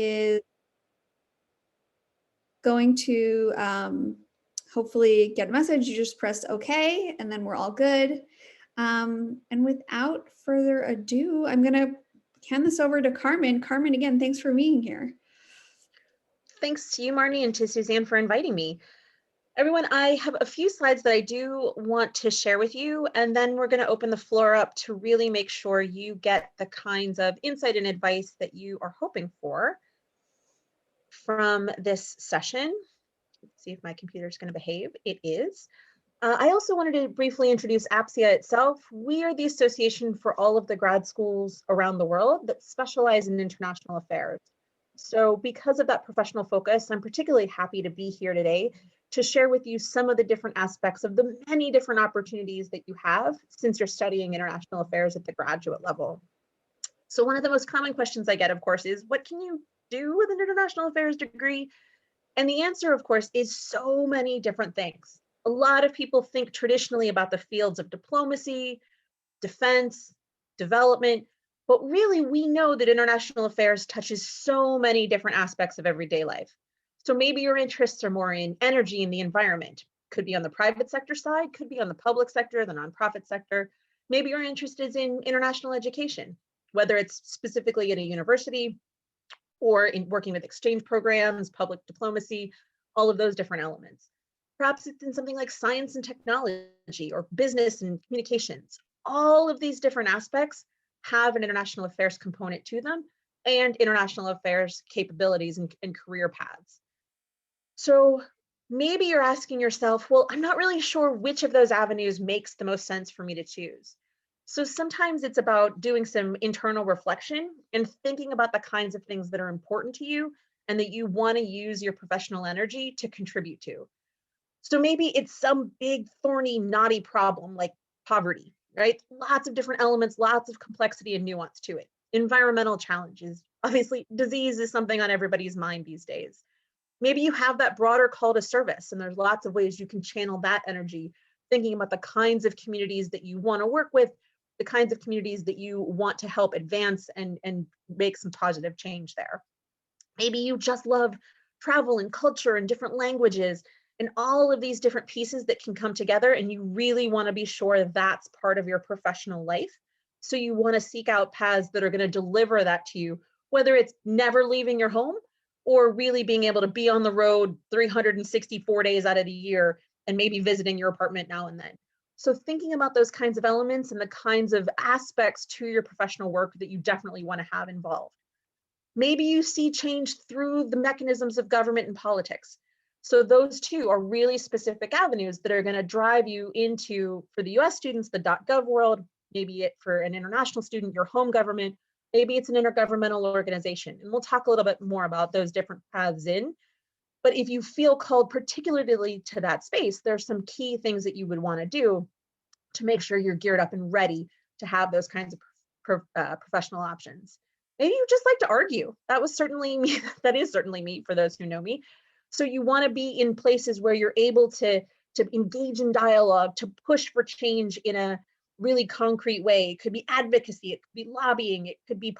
is going to hopefully get a message. You just press OK, and then we're all good. And without further ado, I'm going to hand this over to Carmen. Carmen, again, thanks for being here. Thanks to you, Marnie, and to Suzanne for inviting me. Everyone, I have a few slides that I do want to share with you, and then we're going to open the floor up to really make sure you get the kinds of insight and advice that you are hoping for from this session. Let's see if my computer is going to behave. It is. I also wanted to briefly introduce APSIA itself. We are the association for all of the grad schools around the world that specialize in international affairs. So because of that professional focus, I'm particularly happy to be here today to share with you some of the different aspects of the many different opportunities that you have since you're studying international affairs at the graduate level. So one of the most common questions I get, of course, is what can you do with an international affairs degree? And the answer, of course, is so many different things. A lot of people think traditionally about the fields of diplomacy, defense, development, but really we know that international affairs touches so many different aspects of everyday life. So maybe your interests are more in energy and the environment. Could be on the private sector side, could be on the public sector, the nonprofit sector. Maybe your interest is in international education, whether it's specifically at a university or in working with exchange programs, public diplomacy, all of those different elements. Perhaps it's in something like science and technology or business and communications. All of these different aspects have an international affairs component to them and international affairs capabilities and career paths. So maybe you're asking yourself, well, I'm not really sure which of those avenues makes the most sense for me to choose. So sometimes it's about doing some internal reflection and thinking about the kinds of things that are important to you and that you want to use your professional energy to contribute to. So maybe it's some big, thorny, knotty problem like poverty, right? Lots of different elements, lots of complexity and nuance to it. Environmental challenges. Obviously, disease is something on everybody's mind these days. Maybe you have that broader call to service, and there's lots of ways you can channel that energy, thinking about the kinds of communities that you want to work with, the kinds of communities that you want to help advance and make some positive change there. Maybe you just love travel and culture and different languages and all of these different pieces that can come together, and you really want to be sure that's part of your professional life. So you want to seek out paths that are going to deliver that to you, whether it's never leaving your home or really being able to be on the road 364 days out of the year and maybe visiting your apartment now and then. So thinking about those kinds of elements and the kinds of aspects to your professional work that you definitely want to have involved. Maybe you see change through the mechanisms of government and politics. So those two are really specific avenues that are going to drive you into, for the US students, the .gov world, maybe it for an international student, your home government, maybe it's an intergovernmental organization. And we'll talk a little bit more about those different paths in. But if you feel called particularly to that space, there's some key things that you would want to do to make sure you're geared up and ready to have those kinds of professional options. Maybe you just like to argue. That was certainly me. That is certainly me for those who know me. So you want to be in places where you're able to engage in dialogue, to push for change in a really concrete way. It could be advocacy, it could be lobbying, it could be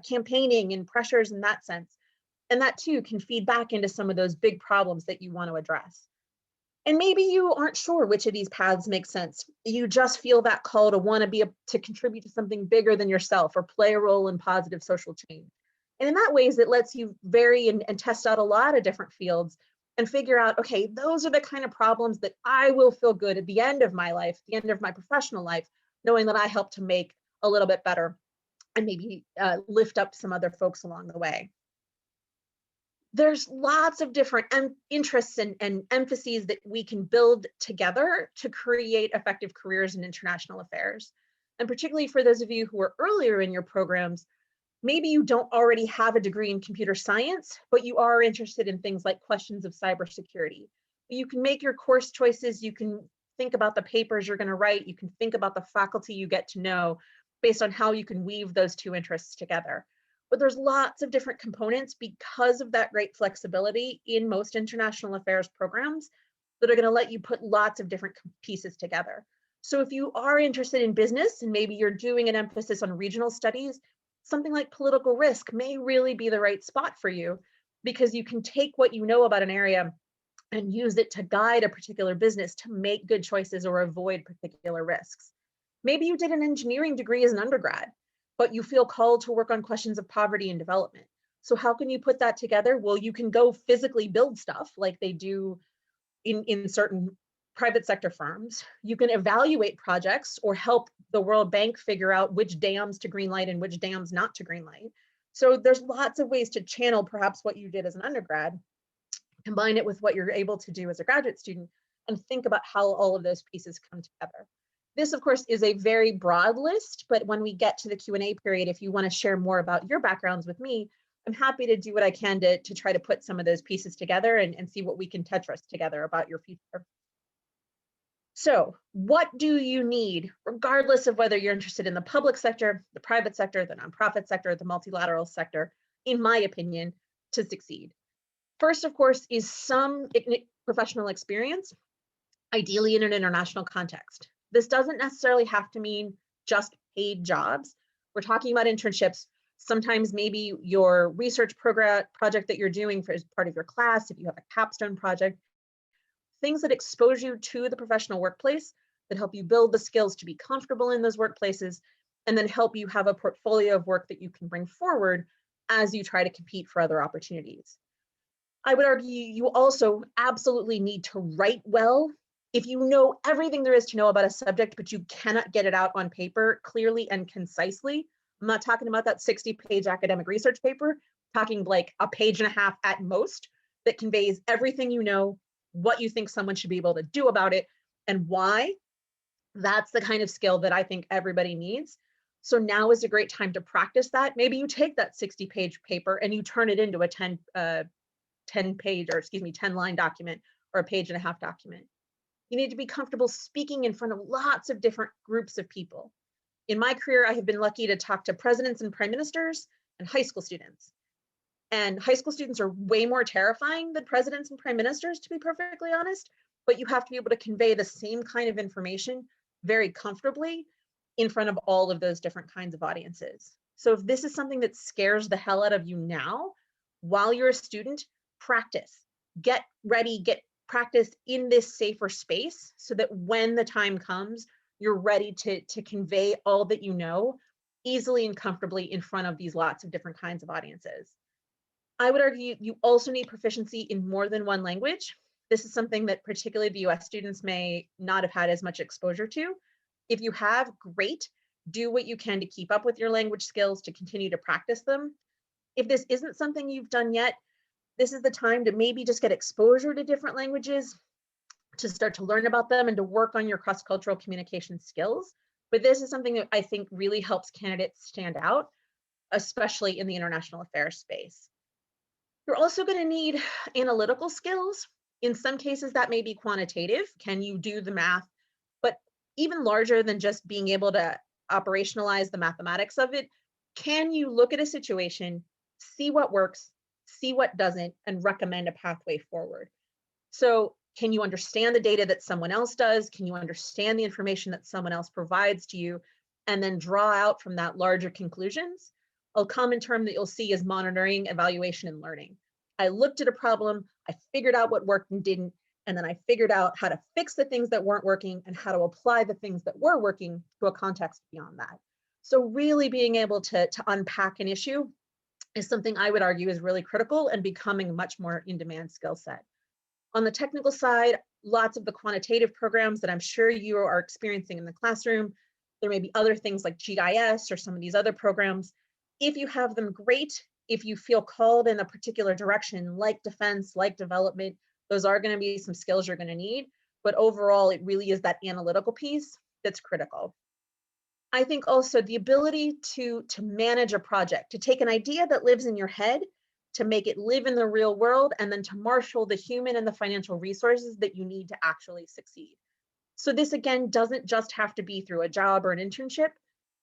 campaigning and pressures in that sense. And that too can feed back into some of those big problems that you want to address. And maybe you aren't sure which of these paths make sense. You just feel that call to want to be to contribute to something bigger than yourself or play a role in positive social change. And in that ways, it lets you vary and test out a lot of different fields and figure out, okay, those are the kind of problems that I will feel good at the end of my life, the end of my professional life, knowing that I helped to make a little bit better and maybe lift up some other folks along the way. There's lots of different interests and emphases that we can build together to create effective careers in international affairs. And particularly for those of you who are earlier in your programs, maybe you don't already have a degree in computer science, but you are interested in things like questions of cybersecurity. You can make your course choices, you can think about the papers you're going to write, you can think about the faculty you get to know based on how you can weave those two interests together. But there's lots of different components because of that great flexibility in most international affairs programs that are going to let you put lots of different pieces together. So if you are interested in business and maybe you're doing an emphasis on regional studies, something like political risk may really be the right spot for you, because you can take what you know about an area and use it to guide a particular business to make good choices or avoid particular risks. Maybe you did an engineering degree as an undergrad, but you feel called to work on questions of poverty and development. So how can you put that together? Well, you can go physically build stuff like they do in certain private sector firms. You can evaluate projects or help the World Bank figure out which dams to greenlight and which dams not to greenlight. So there's lots of ways to channel perhaps what you did as an undergrad, combine it with what you're able to do as a graduate student, and think about how all of those pieces come together. This, of course, is a very broad list, but when we get to the Q&A period, if you want to share more about your backgrounds with me, I'm happy to do what I can to try to put some of those pieces together and see what we can Tetris together about your future. So what do you need, regardless of whether you're interested in the public sector, the private sector, the nonprofit sector, the multilateral sector, in my opinion, to succeed? First, of course, is some professional experience, ideally in an international context. This doesn't necessarily have to mean just paid jobs. We're talking about internships. Sometimes maybe your research project that you're doing as part of your class, if you have a capstone project, things that expose you to the professional workplace, that help you build the skills to be comfortable in those workplaces, and then help you have a portfolio of work that you can bring forward as you try to compete for other opportunities. I would argue you also absolutely need to write well. If you know everything there is to know about a subject, but you cannot get it out on paper clearly and concisely, I'm not talking about that 60-page academic research paper, I'm talking like a page and a half at most that conveys everything you know, what you think someone should be able to do about it, and why. That's the kind of skill that I think everybody needs. So now is a great time to practice that. Maybe you take that 60-page paper and you turn it into a 10-line document or a page and a half document. You need to be comfortable speaking in front of lots of different groups of people. In my career, I have been lucky to talk to presidents and prime ministers and high school students. And high school students are way more terrifying than presidents and prime ministers, to be perfectly honest, but you have to be able to convey the same kind of information very comfortably in front of all of those different kinds of audiences. So if this is something that scares the hell out of you now, while you're a student, practice, get ready, get practice in this safer space so that when the time comes, you're ready to convey all that you know easily and comfortably in front of these lots of different kinds of audiences. I would argue you also need proficiency in more than one language. This is something that particularly the US students may not have had as much exposure to. If you have, great. Do what you can to keep up with your language skills, to continue to practice them. If this isn't something you've done yet, this is the time to maybe just get exposure to different languages, to start to learn about them and to work on your cross-cultural communication skills. But this is something that I think really helps candidates stand out, especially in the international affairs space. You're also going to need analytical skills. In some cases, that may be quantitative. Can you do the math? But even larger than just being able to operationalize the mathematics of it, can you look at a situation, see what works, see what doesn't, and recommend a pathway forward? So can you understand the data that someone else does? Can you understand the information that someone else provides to you, and then draw out from that larger conclusions? A common term that you'll see is monitoring, evaluation, and learning. I looked at a problem, I figured out what worked and didn't, and then I figured out how to fix the things that weren't working and how to apply the things that were working to a context beyond that. So really being able to unpack an issue is something I would argue is really critical and becoming a much more in-demand skill set. On the technical side, lots of the quantitative programs that I'm sure you are experiencing in the classroom, there may be other things like GIS or some of these other programs. If you have them, great. If you feel called in a particular direction, like defense, like development, those are going to be some skills you're going to need. But overall, it really is that analytical piece that's critical. I think also the ability to manage a project, to take an idea that lives in your head, to make it live in the real world, and then to marshal the human and the financial resources that you need to actually succeed. So this, again, doesn't just have to be through a job or an internship.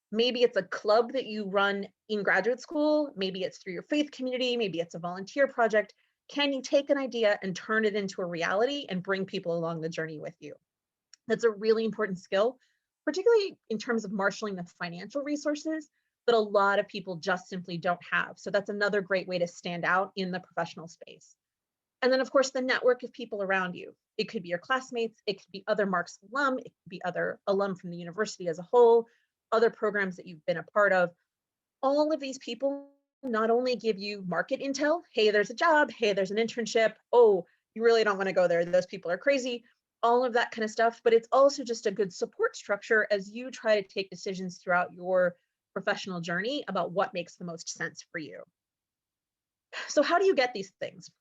Maybe it's a club that you run in graduate school. Maybe it's through your faith community. Maybe it's a volunteer project. Can you take an idea and turn it into a reality and bring people along the journey with you? That's a really important skill, particularly in terms of marshaling the financial resources. that a lot of people just simply don't have. So that's another great way to stand out in the professional space. And then of course, the network of people around you. It could be your classmates, it could be other Marks alum, it could be other alum from the university as a whole, other programs that you've been a part of. All of these people not only give you market intel, hey, there's a job, hey, there's an internship, oh, you really don't want to go there, those people are crazy, all of that kind of stuff, but it's also just a good support structure as you try to take decisions throughout your professional journey about what makes the most sense for you. So how do you get these things?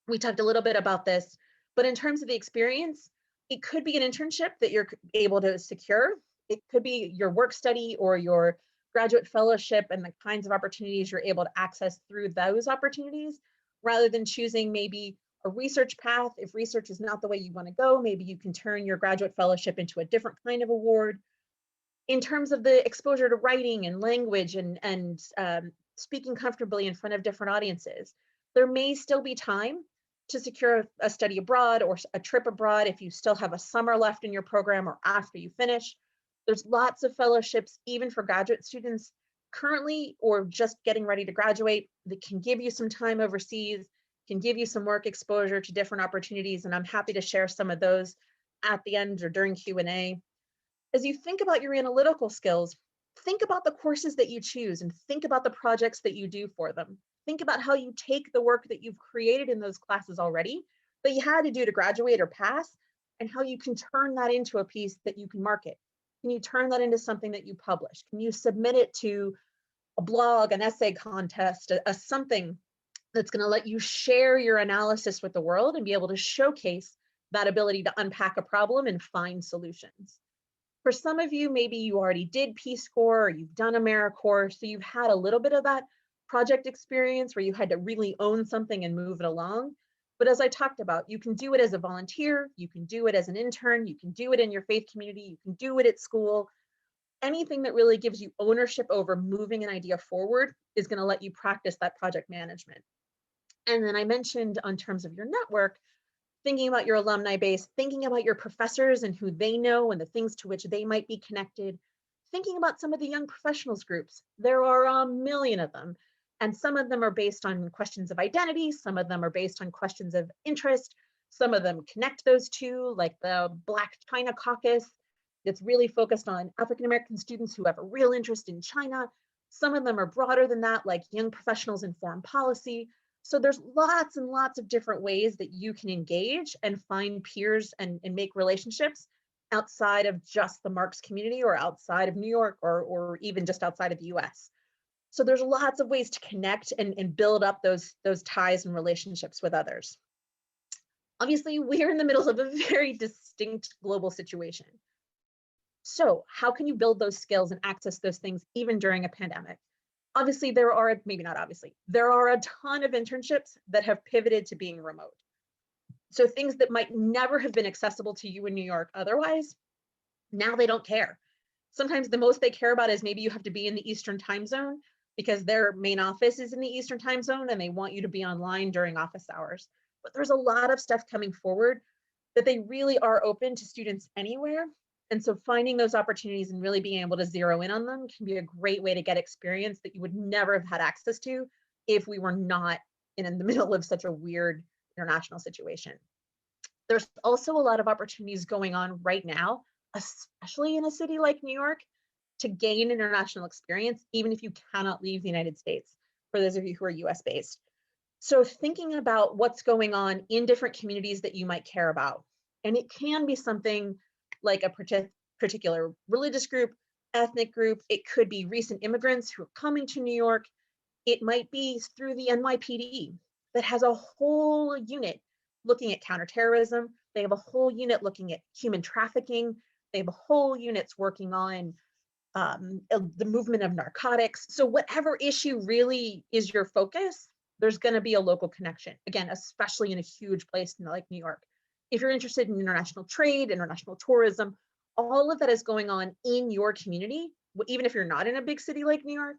We talked a little bit about this, but in terms of the experience, it could be an internship that you're able to secure. It could be your work study or your graduate fellowship and the kinds of opportunities you're able to access through those opportunities, rather than choosing maybe a research path. If research is not the way you want to go, maybe you can turn your graduate fellowship into a different kind of award. In terms of the exposure to writing and language and speaking comfortably in front of different audiences, there may still be time to secure a study abroad or a trip abroad if you still have a summer left in your program or after you finish. There's lots of fellowships, even for graduate students currently or just getting ready to graduate, that can give you some time overseas, can give you some work exposure to different opportunities. And I'm happy to share some of those at the end or during Q&A. As you think about your analytical skills, think about the courses that you choose and think about the projects that you do for them. Think about how you take the work that you've created in those classes already that you had to do to graduate or pass, and how you can turn that into a piece that you can market. Can you turn that into something that you publish? Can you submit it to a blog, an essay contest, a something that's going to let you share your analysis with the world and be able to showcase that ability to unpack a problem and find solutions? For some of you, maybe you already did Peace Corps or you've done AmeriCorps, so you've had a little bit of that project experience where you had to really own something and move it along. But as I talked about, you can do it as a volunteer, you can do it as an intern, you can do it in your faith community, you can do it at school. Anything that really gives you ownership over moving an idea forward is going to let you practice that project management. And then I mentioned, on terms of your network, thinking about your alumni base, thinking about your professors and who they know and the things to which they might be connected, thinking about some of the young professionals groups. There are a million of them, and some of them are based on questions of identity, some of them are based on questions of interest, some of them connect those two, like the Black China Caucus. It's really focused on African American students who have a real interest in China. Some of them are broader than that, like young professionals in foreign policy. So there's lots and lots of different ways that you can engage and find peers and make relationships outside of just the Marks community or outside of New York or even just outside of the US. So there's lots of ways to connect and build up those ties and relationships with others. Obviously, we're in the middle of a very distinct global situation. So how can you build those skills and access those things even during a pandemic? Obviously, there are, maybe not obviously, there are a ton of internships that have pivoted to being remote. So things that might never have been accessible to you in New York otherwise, now they don't care. Sometimes the most they care about is maybe you have to be in the Eastern time zone because their main office is in the Eastern time zone and they want you to be online during office hours. But there's a lot of stuff coming forward that they really are open to students anywhere. And so finding those opportunities and really being able to zero in on them can be a great way to get experience that you would never have had access to if we were not in the middle of such a weird international situation. There's also a lot of opportunities going on right now, especially in a city like New York, to gain international experience, even if you cannot leave the United States, for those of you who are US based. So thinking about what's going on in different communities that you might care about. And it can be something like a particular religious group, ethnic group. It could be recent immigrants who are coming to New York. It might be through the NYPD that has a whole unit looking at counterterrorism. They have a whole unit looking at human trafficking. They have a whole units working on the movement of narcotics. So whatever issue really is your focus, there's going to be a local connection. Again, especially in a huge place like New York. If you're interested in international trade, international tourism, all of that is going on in your community, even if you're not in a big city like New York.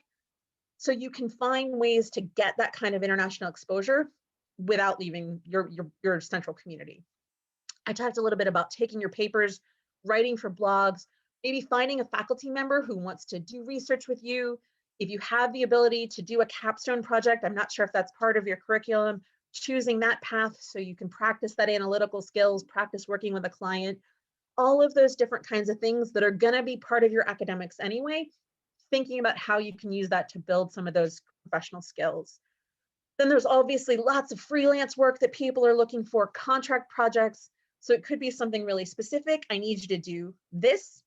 So you can find ways to get that kind of international exposure without leaving your central community. I talked a little bit about taking your papers, writing for blogs, maybe finding a faculty member who wants to do research with you. If you have the ability to do a capstone project, I'm not sure if that's part of your curriculum, choosing that path so you can practice that analytical skills, practice working with a client, all of those different kinds of things that are going to be part of your academics anyway, thinking about how you can use that to build some of those professional skills. Then there's obviously lots of freelance work that people are looking for, contract projects. So it could be something really specific. I need you to do this,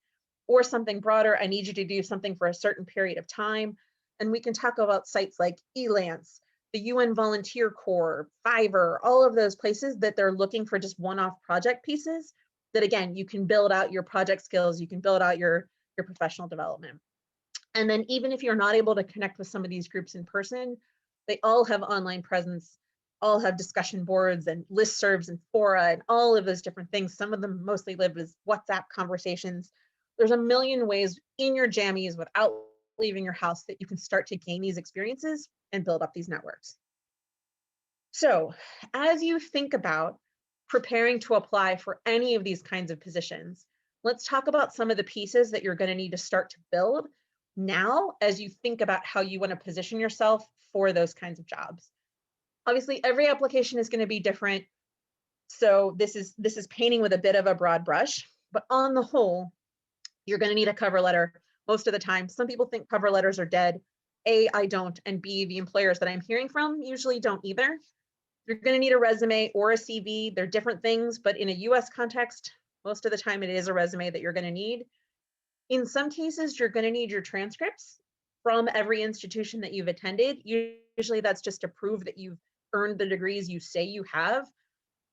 or something broader. I need you to do something for a certain period of time. And we can talk about sites like Elance, the UN Volunteer Corps, Fiverr, all of those places that they're looking for just one-off project pieces that, again, you can build out your project skills, you can build out your professional development. And then even if you're not able to connect with some of these groups in person, they all have online presence, all have discussion boards and listservs and fora and all of those different things. Some of them mostly live as WhatsApp conversations. There's a million ways in your jammies without leaving your house that you can start to gain these experiences and build up these networks. So as you think about preparing to apply for any of these kinds of positions, let's talk about some of the pieces that you're going to need to start to build now as you think about how you want to position yourself for those kinds of jobs. Obviously, every application is going to be different. So this is painting with a bit of a broad brush, but on the whole, you're going to need a cover letter most of the time. Some people think cover letters are dead. A, I don't, and B, the employers that I'm hearing from usually don't either. You're going to need a resume or a CV. They're different things, but in a US context, most of the time it is a resume that you're going to need. In some cases, you're going to need your transcripts from every institution that you've attended. Usually that's just to prove that you've earned the degrees you say you have.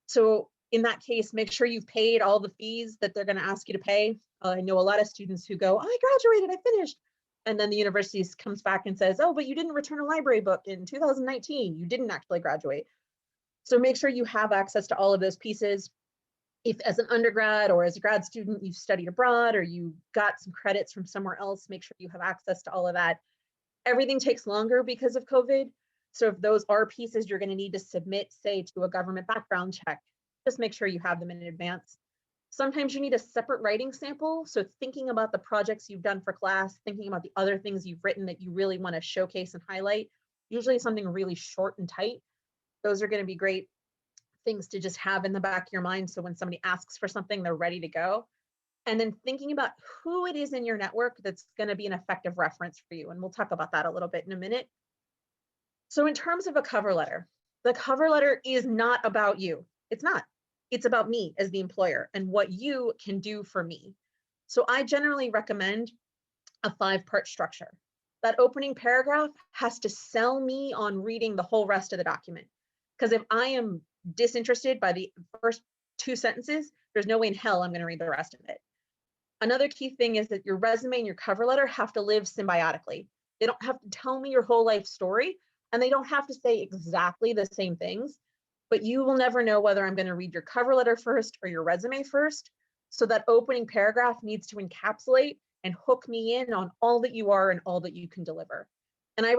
So in that case, make sure you've paid all the fees that they're going to ask you to pay. I know a lot of students who go, I graduated, I finished. And then the university comes back and says, oh, but you didn't return a library book in 2019. You didn't actually graduate. So make sure you have access to all of those pieces. If as an undergrad or as a grad student, you've studied abroad or you got some credits from somewhere else, make sure you have access to all of that. Everything takes longer because of COVID. So if those are pieces you're going to need to submit, say, to a government background check, just make sure you have them in advance. Sometimes you need a separate writing sample. So thinking about the projects you've done for class, thinking about the other things you've written that you really want to showcase and highlight, usually something really short and tight. Those are going to be great things to just have in the back of your mind. So when somebody asks for something, they're ready to go. And then thinking about who it is in your network that's going to be an effective reference for you. And we'll talk about that a little bit in a minute. So in terms of a cover letter, the cover letter is not about you. It's not. It's about me as the employer and what you can do for me. So I generally recommend a 5-part structure. That opening paragraph has to sell me on reading the whole rest of the document. Because if I am disinterested by the first 2 sentences, there's no way in hell I'm going to read the rest of it. Another key thing is that your resume and your cover letter have to live symbiotically. They don't have to tell me your whole life story, and they don't have to say exactly the same things, but you will never know whether I'm going to read your cover letter first or your resume first. So that opening paragraph needs to encapsulate and hook me in on all that you are and all that you can deliver. And I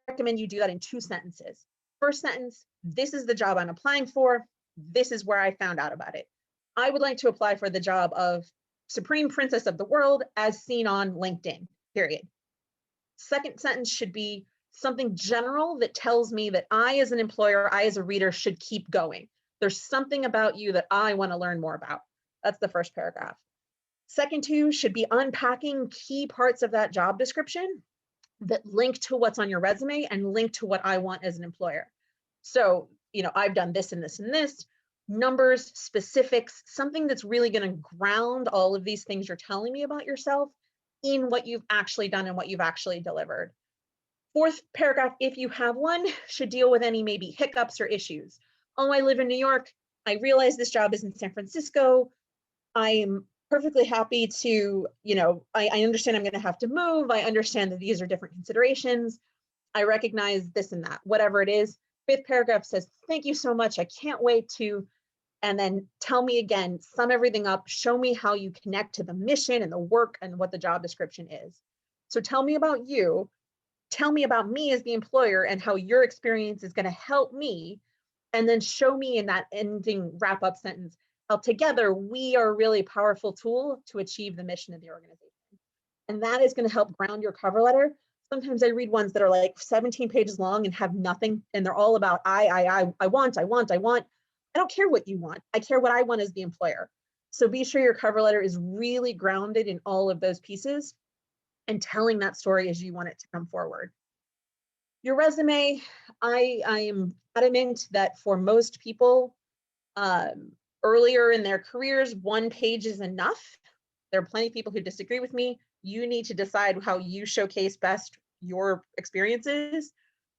recommend you do that in 2 sentences. First sentence, this is the job I'm applying for. This is where I found out about it. I would like to apply for the job of Supreme Princess of the World as seen on LinkedIn, period. Second sentence should be something general that tells me that I as an employer, I as a reader should keep going. There's something about you that I want to learn more about. That's the first paragraph. Second 2 should be unpacking key parts of that job description that link to what's on your resume and link to what I want as an employer. So, I've done this and this and this, numbers, specifics, something that's really going to ground all of these things you're telling me about yourself in what you've actually done and what you've actually delivered. Fourth paragraph, if you have one, should deal with any maybe hiccups or issues. Oh, I live in New York. I realize this job is in San Francisco. I'm perfectly happy to, I understand I'm going to have to move. I understand that these are different considerations. I recognize this and that, whatever it is. 5th paragraph says, thank you so much. I can't wait to, and then tell me again, sum everything up, show me how you connect to the mission and the work and what the job description is. So tell me about you. Tell me about me as the employer and how your experience is going to help me. And then show me in that ending wrap up sentence, how together we are a really powerful tool to achieve the mission of the organization. And that is going to help ground your cover letter Sometimes I read ones that are like 17 pages long and have nothing, and they're all about I want. I don't care what you want. I care what I want as the employer. So be sure your cover letter is really grounded in all of those pieces and telling that story as you want it to come forward. Your resume, I am adamant that for most people, earlier in their careers, 1 page is enough. There are plenty of people who disagree with me. You need to decide how you showcase best your experiences.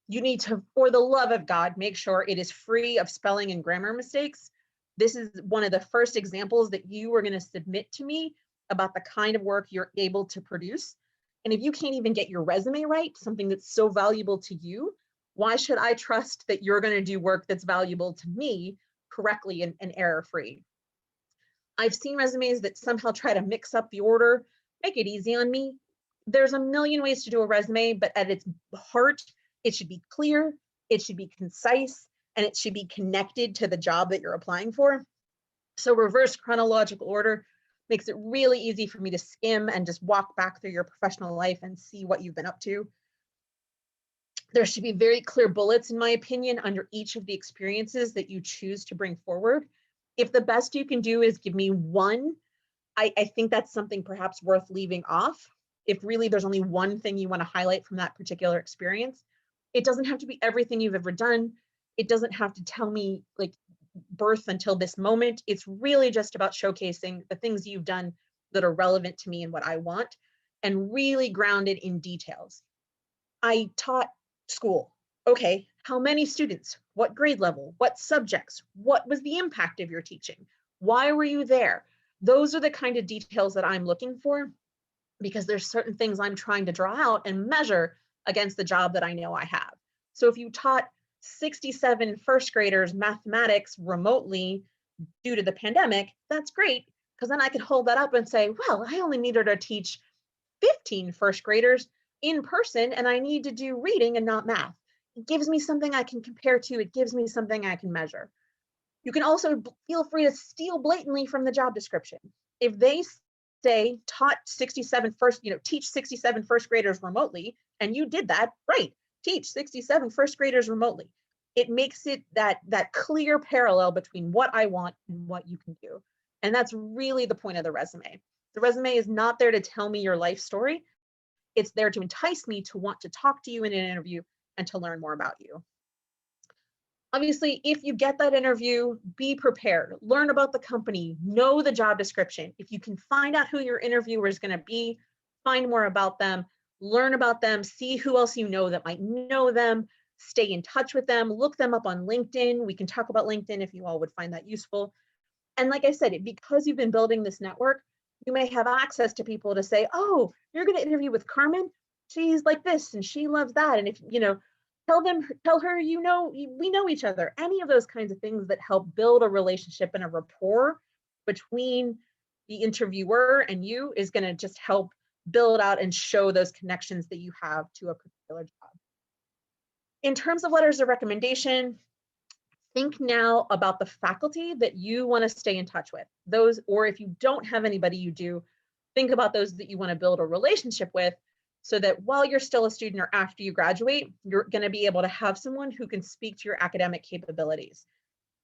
You need to, for the love of God, make sure it is free of spelling and grammar mistakes. This is one of the first examples that you are going to submit to me about the kind of work you're able to produce. And if you can't even get your resume right, something that's so valuable to you, why should I trust that you're going to do work that's valuable to me correctly and error-free? I've seen resumes that somehow try to mix up the order, make it easy on me. There's a million ways to do a resume, but at its heart, it should be clear, it should be concise, and it should be connected to the job that you're applying for. So reverse chronological order makes it really easy for me to skim and just walk back through your professional life and see what you've been up to. There should be very clear bullets, in my opinion, under each of the experiences that you choose to bring forward. If the best you can do is give me one, I think that's something perhaps worth leaving off. If really there's only one thing you want to highlight from that particular experience, it doesn't have to be everything you've ever done. It doesn't have to tell me like birth until this moment. It's really just about showcasing the things you've done that are relevant to me and what I want, and really grounded in details. I taught school. Okay, how many students? What grade level? What subjects? What was the impact of your teaching? Why were you there? Those are the kind of details that I'm looking for, because there's certain things I'm trying to draw out and measure against the job that I know I have. So if you taught 67 first graders mathematics remotely due to the pandemic, that's great, because then I could hold that up and say, well, I only needed to teach 15 first graders in person, and I need to do reading and not math. It gives me something I can compare to. It gives me something I can measure. You can also feel free to steal blatantly from the job description. If they say taught 67 teach 67 first graders remotely, and you did that, right, teach 67 first graders remotely. It makes it that clear parallel between what I want and what you can do. And that's really the point of the resume. The resume is not there to tell me your life story. It's there to entice me to want to talk to you in an interview and to learn more about you. Obviously, if you get that interview, be prepared, learn about the company, know the job description. If you can find out who your interviewer is going to be, find more about them, learn about them, see who else you know that might know them, stay in touch with them, look them up on LinkedIn. We can talk about LinkedIn if you all would find that useful. And like I said, because you've been building this network, you may have access to people to say, oh, you're going to interview with Carmen. She's like this and she loves that. And if, tell her, we know each other. Any of those kinds of things that help build a relationship and a rapport between the interviewer and you is going to just help build out and show those connections that you have to a particular job. In terms of letters of recommendation, think now about the faculty that you want to stay in touch with. Those, or if you don't have anybody you do, think about those that you want to build a relationship with, so that while you're still a student or after you graduate, you're going to be able to have someone who can speak to your academic capabilities.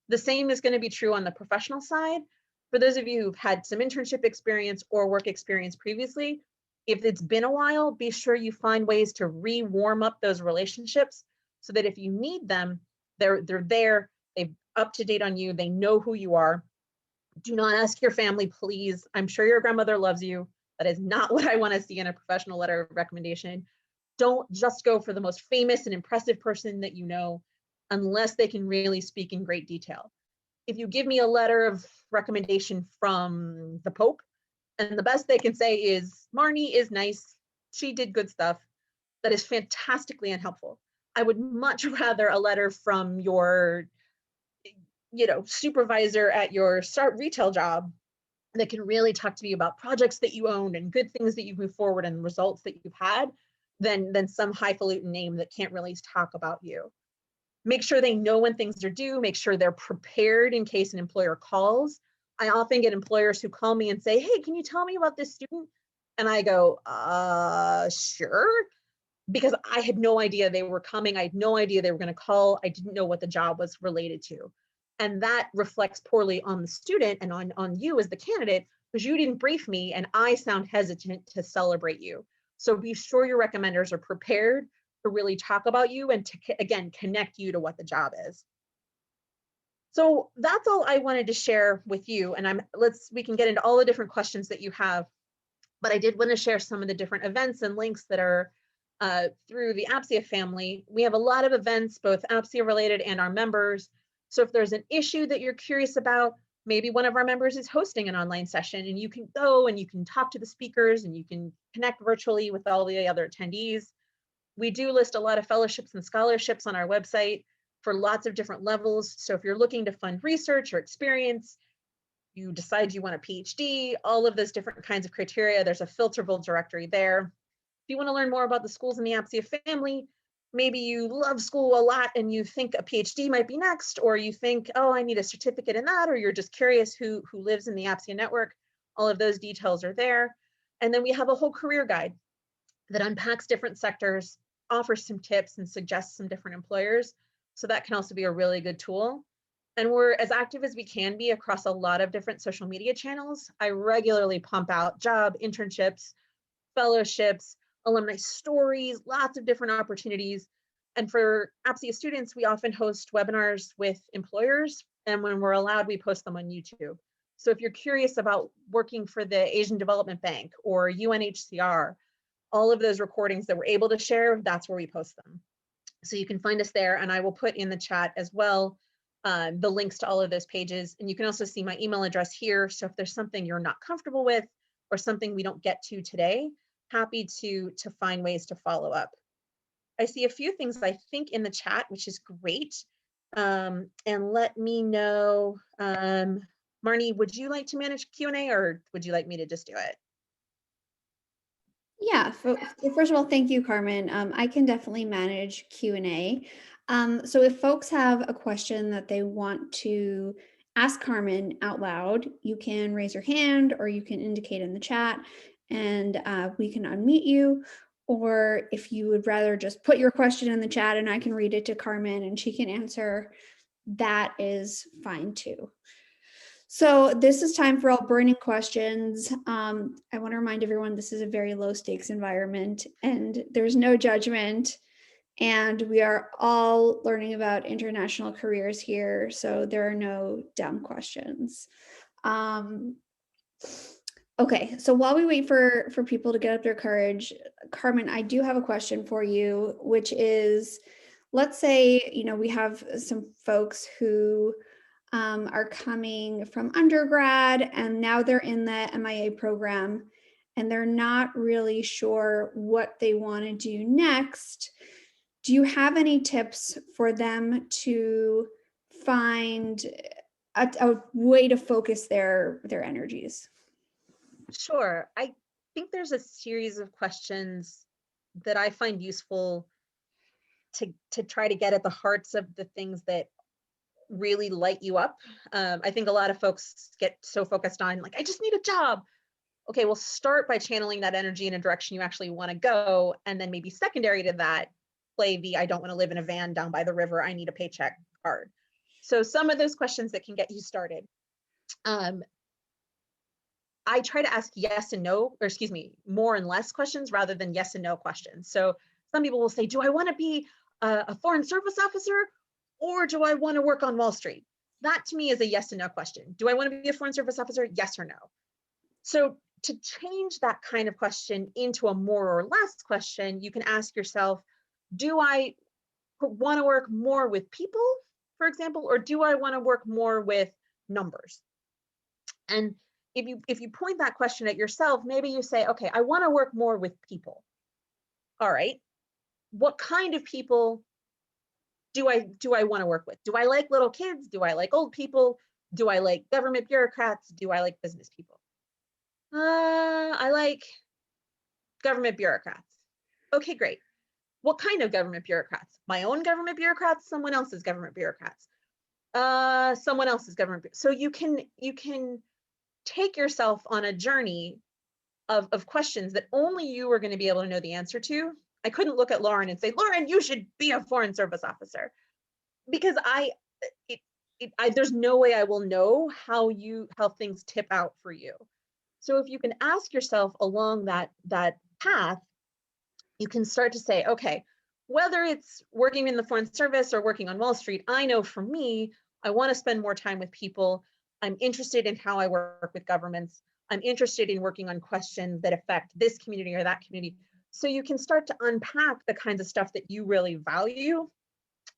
The same is going to be true on the professional side. For those of you who've had some internship experience or work experience previously, if it's been a while, be sure you find ways to re-warm up those relationships so that if you need them, they're there, they're up to date on you, they know who you are. Do not ask your family, please. I'm sure your grandmother loves you. That is not what I want to see in a professional letter of recommendation. Don't just go for the most famous and impressive person that you know, unless they can really speak in great detail. If you give me a letter of recommendation from the Pope, and the best they can say is, Marnie is nice, she did good stuff, that is fantastically unhelpful. I would much rather a letter from your supervisor at your retail job that can really talk to me about projects that you owned and good things that you've moved forward and results that you've had than some highfalutin name that can't really talk about you. Make sure they know when things are due, make sure they're prepared in case an employer calls. I often get employers who call me and say, hey, can you tell me about this student? And I go, sure. because I had no idea they were coming. I had no idea they were going to call. I didn't know what the job was related to. And that reflects poorly on the student and on you as the candidate, because you didn't brief me and I sound hesitant to celebrate you. So be sure your recommenders are prepared to really talk about you and to, again, connect you to what the job is. So that's all I wanted to share with you. And we can get into all the different questions that you have, but I did want to share some of the different events and links that are through the APSIA family. We have a lot of events, both APSIA related and our members. So if there's an issue that you're curious about, maybe one of our members is hosting an online session and you can go and you can talk to the speakers and you can connect virtually with all the other attendees. We do list a lot of fellowships and scholarships on our website for lots of different levels. So if you're looking to fund research or experience, you decide you want a PhD, all of those different kinds of criteria, there's a filterable directory there. If you want to learn more about the schools in the APSIA family, maybe you love school a lot and you think a PhD might be next, or you think, oh, I need a certificate in that, or you're just curious who lives in the APSIA network, all of those details are there. And then we have a whole career guide that unpacks different sectors, offers some tips and suggests some different employers. So that can also be a really good tool. And we're as active as we can be across a lot of different social media channels. I regularly pump out job internships, fellowships, alumni stories, lots of different opportunities. And for APSIA students, we often host webinars with employers. And when we're allowed, we post them on YouTube. So if you're curious about working for the Asian Development Bank or UNHCR, all of those recordings that we're able to share, that's where we post them. So you can find us there, and I will put in the chat as well the links to all of those pages. And you can also see my email address here. So if there's something you're not comfortable with or something we don't get to today, happy to find ways to follow up. I see a few things I think in the chat, which is great. And let me know, Marnie, would you like to manage Q&A or would you like me to just do it? Yeah, first of all, thank you, Carmen. I can definitely manage Q&A. So if folks have a question that they want to ask Carmen out loud, you can raise your hand or you can indicate in the chat and we can unmute you. Or if you would rather just put your question in the chat and I can read it to Carmen and she can answer, that is fine too. So this is time for all burning questions. I want to remind everyone this is a very low stakes environment and there's no judgment. And we are all learning about international careers here. So there are no dumb questions. Okay, so while we wait for people to get up their courage, Carmen, I do have a question for you, which is, let's say, we have some folks who are coming from undergrad and now they're in the MIA program and they're not really sure what they want to do next. Do you have any tips for them to find a way to focus their energies? Sure. I think there's a series of questions that I find useful to try to get at the hearts of the things that really light you up. I think a lot of folks get so focused on like, I just need a job. Okay, well, start by channeling that energy in a direction you actually want to go. And then maybe secondary to that, play the I don't want to live in a van down by the river, I need a paycheck card. So some of those questions that can get you started. I try to ask yes and no, or excuse me, more and less questions rather than yes and no questions. So some people will say, do I want to be a foreign service officer or do I want to work on Wall Street? That to me is a yes and no question. Do I want to be a foreign service officer? Yes or no. So to change that kind of question into a more or less question, you can ask yourself, do I want to work more with people, for example, or do I want to work more with numbers? And if you point that question at yourself, maybe you say, okay, I want to work more with people. All right, what kind of people do I want to work with? Do I like little kids? Do I like old people? Do I like government bureaucrats? Do I like business people? I like government bureaucrats. Okay, great. What kind of government bureaucrats? My own government bureaucrats? Someone else's government bureaucrats? Someone else's government. So you can take yourself on a journey of questions that only you are going to be able to know the answer to. I couldn't look at Lauren and say, Lauren, you should be a Foreign Service officer, because there's no way I will know how things tip out for you. So if you can ask yourself along that path, you can start to say, okay, whether it's working in the Foreign Service or working on Wall Street, I know for me, I want to spend more time with people. I'm interested in how I work with governments. I'm interested in working on questions that affect this community or that community. So you can start to unpack the kinds of stuff that you really value,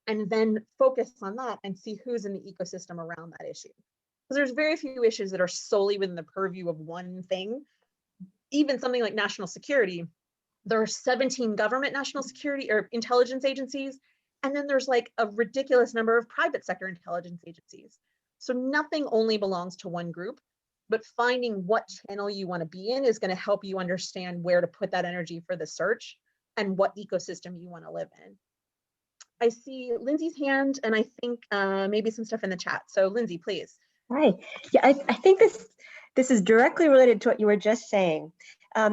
and then focus on that and see who's in the ecosystem around that issue. Because there's very few issues that are solely within the purview of one thing. Even something like national security, there are 17 government national security or intelligence agencies, and then there's like a ridiculous number of private sector intelligence agencies. So nothing only belongs to one group, but finding what channel you want to be in is going to help you understand where to put that energy for the search and what ecosystem you want to live in. I see Lindsay's hand, and I think maybe some stuff in the chat. So Lindsay, please. Hi. Yeah, I think this is directly related to what you were just saying.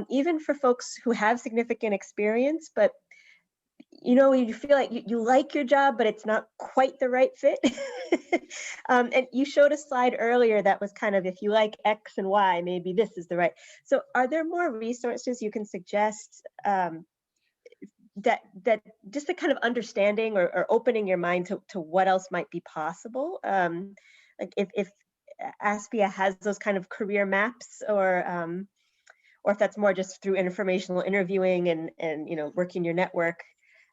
Even for folks who have significant experience, but you feel like you like your job, but it's not quite the right fit. And you showed a slide earlier that was kind of, if you like X and Y, maybe this is the right. So are there more resources you can suggest that just the kind of understanding or opening your mind to what else might be possible? Like if APSIA has those kind of career maps, or if that's more just through informational interviewing and working your network.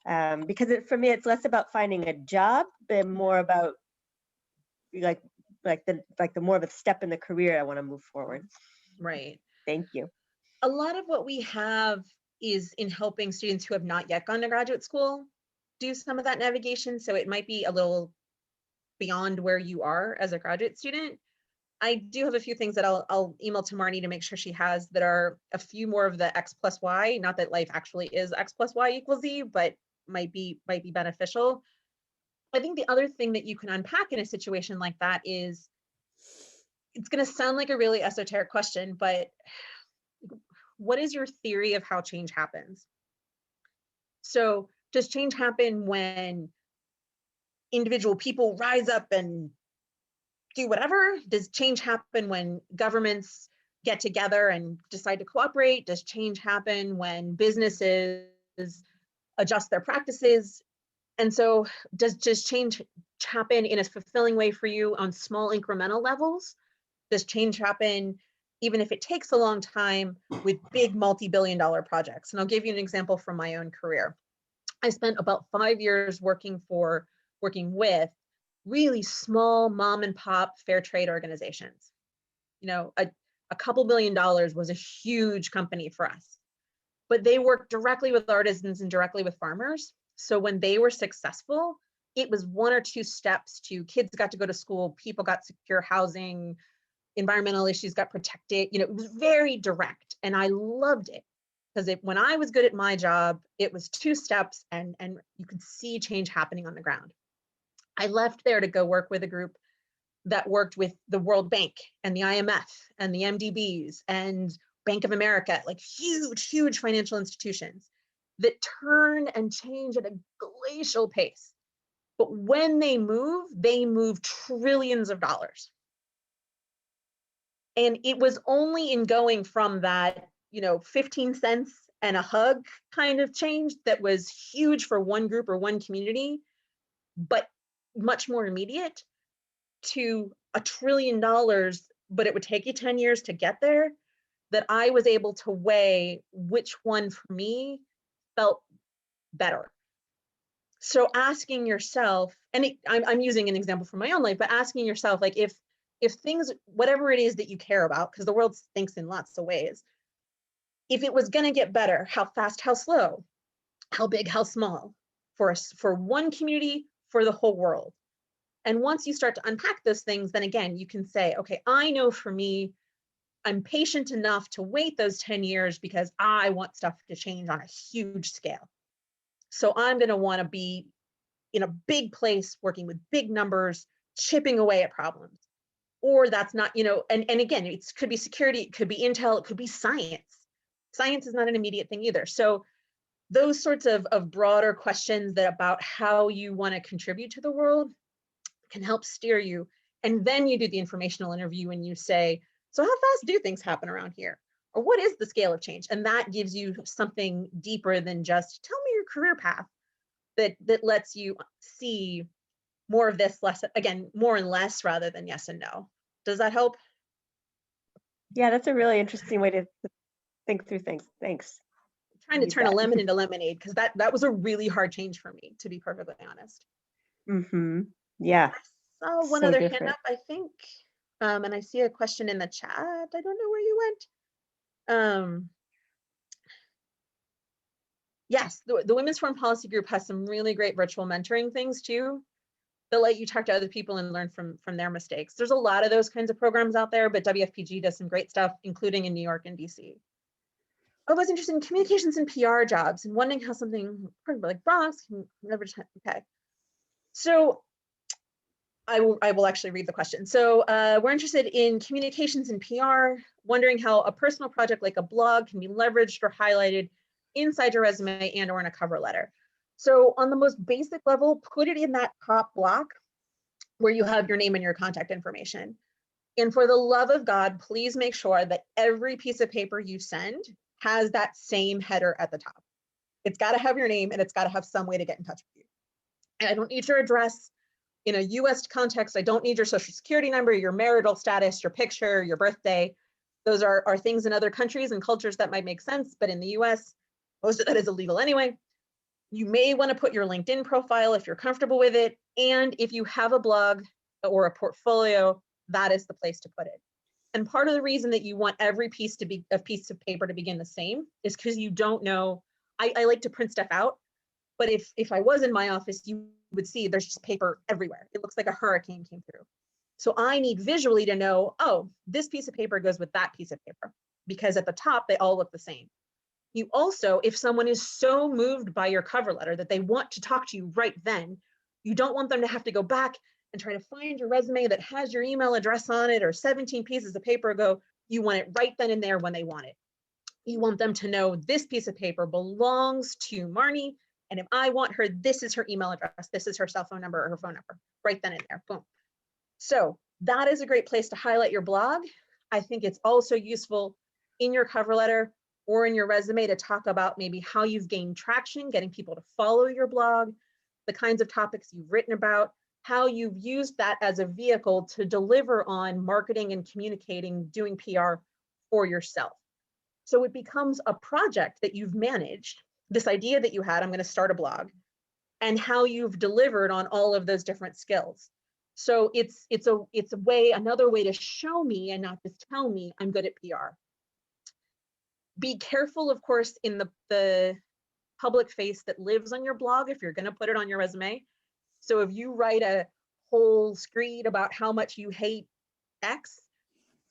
Because for me, it's less about finding a job, but more about like the more of a step in the career I want to move forward. Right. Thank you. A lot of what we have is in helping students who have not yet gone to graduate school do some of that navigation. So it might be a little beyond where you are as a graduate student. I do have a few things that I'll email to Marnie to make sure she has that are a few more of the X plus Y. Not that life actually is X plus Y equals Z, but might be beneficial. I think the other thing that you can unpack in a situation like that is, it's going to sound like a really esoteric question, but what is your theory of how change happens? So does change happen when individual people rise up and do whatever? Does change happen when governments get together and decide to cooperate? Does change happen when businesses adjust their practices? And so does change happen in a fulfilling way for you on small incremental levels? Does change happen even if it takes a long time with big multi-billion-dollar projects? And I'll give you an example from my own career. I spent about 5 years working with really small mom and pop fair trade organizations. A couple $1 billion was a huge company for us, but they worked directly with artisans and directly with farmers. So when they were successful, it was 1 or 2 steps to kids got to go to school, people got secure housing, environmental issues got protected. It was very direct, and I loved it because when I was good at my job, it was 2 steps, and you could see change happening on the ground. I left there to go work with a group that worked with the World Bank and the IMF and the MDBs and Bank of America, like huge financial institutions that turn and change at a glacial pace. But when they move trillions of dollars. And it was only in going from that, 15 cents and a hug kind of change that was huge for one group or one community, but much more immediate, to $1 trillion, but it would take you 10 years to get there, that I was able to weigh which one for me felt better. So asking yourself, and I'm using an example from my own life, but asking yourself, like, if things, whatever it is that you care about, because the world thinks in lots of ways, if it was going to get better, how fast, how slow, how big, how small, for one community, for the whole world. And once you start to unpack those things, then again, you can say, okay, I know for me, I'm patient enough to wait those 10 years because I want stuff to change on a huge scale. So I'm going to want to be in a big place, working with big numbers, chipping away at problems. Or that's not, and again, it could be security, it could be intel, it could be science. Science is not an immediate thing either. So those sorts of broader questions that about how you want to contribute to the world can help steer you. And then you do the informational interview and you say, so how fast do things happen around here? Or what is the scale of change? And that gives you something deeper than just tell me your career path, that lets you see more of this, less, again, more and less rather than yes and no. Does that help? Yeah, that's a really interesting way to think through things. Thanks. Trying to Use turn a that. lemon into lemonade, because that was a really hard change for me, to be perfectly honest. Mm-hmm. Yeah. I saw one So other hand different. up, I think. And I see a question in the chat. I don't know where you went. Yes, the Women's Foreign Policy Group has some really great virtual mentoring things too. They'll let you talk to other people and learn from their mistakes. There's a lot of those kinds of programs out there, but WFPG does some great stuff, including in New York and DC. I was interested in communications and PR jobs and wondering how something like Bronx can leverage. Okay, so I will actually read the question. So we're interested in communications and PR, wondering how a personal project like a blog can be leveraged or highlighted inside your resume and or in a cover letter. So on the most basic level, put it in that top block where you have your name and your contact information. And for the love of God, please make sure that every piece of paper you send has that same header at the top. It's got to have your name and it's got to have some way to get in touch with you. And I don't need your address. In a US context, I don't need your social security number, your marital status, your picture, your birthday. Those are things in other countries and cultures that might make sense, but in the US, most of that is illegal anyway. You may want to put your LinkedIn profile if you're comfortable with it. And if you have a blog or a portfolio, that is the place to put it. And part of the reason that you want every piece of paper to begin the same is because you don't know. I like to print stuff out, but if I was in my office, you would see there's just paper everywhere. It looks like a hurricane came through. So I need visually to know, oh, this piece of paper goes with that piece of paper, because at the top, they all look the same. You also, if someone is so moved by your cover letter that they want to talk to you right then, you don't want them to have to go back and try to find your resume that has your email address on it or 17 pieces of paper ago. You want it right then and there when they want it. You want them to know this piece of paper belongs to Marnie. And if I want her, this is her email address. This is her cell phone number or her phone number, right then and there, boom. So that is a great place to highlight your blog. I think it's also useful in your cover letter or in your resume to talk about maybe how you've gained traction, getting people to follow your blog, the kinds of topics you've written about, how you've used that as a vehicle to deliver on marketing and communicating, doing PR for yourself. So it becomes a project that you've managed, this idea that you had, I'm going to start a blog, and how you've delivered on all of those different skills. So it's a way, another way to show me and not just tell me I'm good at PR. Be careful, of course, in the public face that lives on your blog if you're going to put it on your resume. So if you write a whole screed about how much you hate X,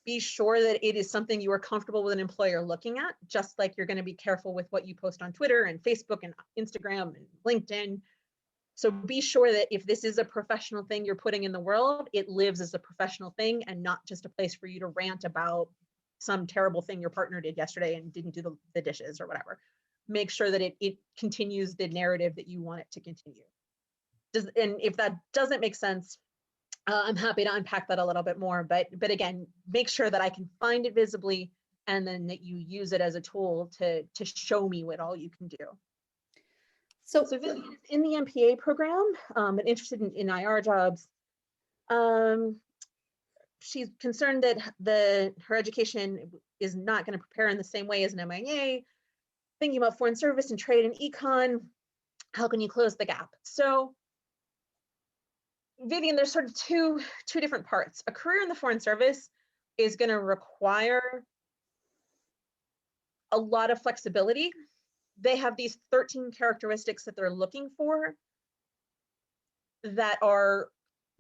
be sure that it is something you are comfortable with an employer looking at, just like you're going to be careful with what you post on Twitter and Facebook and Instagram and LinkedIn. So be sure that if this is a professional thing you're putting in the world, it lives as a professional thing and not just a place for you to rant about some terrible thing your partner did yesterday and didn't do the dishes or whatever. Make sure that it continues the narrative that you want it to continue. And if that doesn't make sense, I'm happy to unpack that a little bit more, but again, make sure that I can find it visibly and then that you use it as a tool to show me what all you can do. So Vivian is in the MPA program, and interested in IR jobs. She's concerned that her education is not going to prepare in the same way as an MIA, thinking about foreign service and trade and econ. How can you close the gap? So Vivian, there's sort of two different parts. A career in the foreign service is going to require a lot of flexibility. They have these 13 characteristics that they're looking for that are